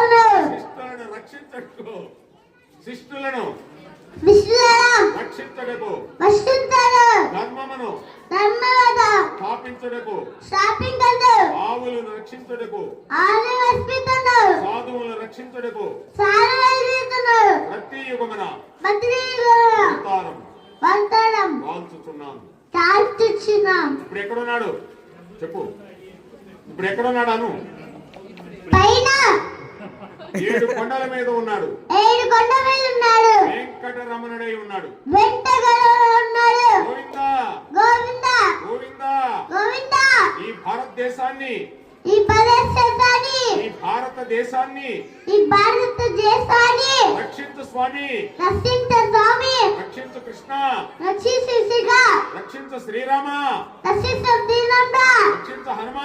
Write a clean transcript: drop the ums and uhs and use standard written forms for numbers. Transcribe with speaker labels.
Speaker 1: శిష్టులను రక్షించుటకు శిష్టులను రక్షించుటకు ధర్మమును స్థాపించుటకు ఆవులను రక్షించుటకు సాధువులను రక్షించుటకు ప్రతి యుగమున వాల్చుచున్నాను. ఇప్పుడు ఎక్కడున్నాడు చెప్పు, ఇప్పుడు ఎక్కడున్నాడు అను? ఏడు కొండల మీద ఉన్నాడు. వెంకటరమణుడై ఉన్నాడు. గోవిందా గోవిందా. ఈ భారతదేశాన్ని రక్షించు స్వామి, రక్షించు కృష్ణ, రక్షించు శ్రీరామ, రక్షించు హనుమ.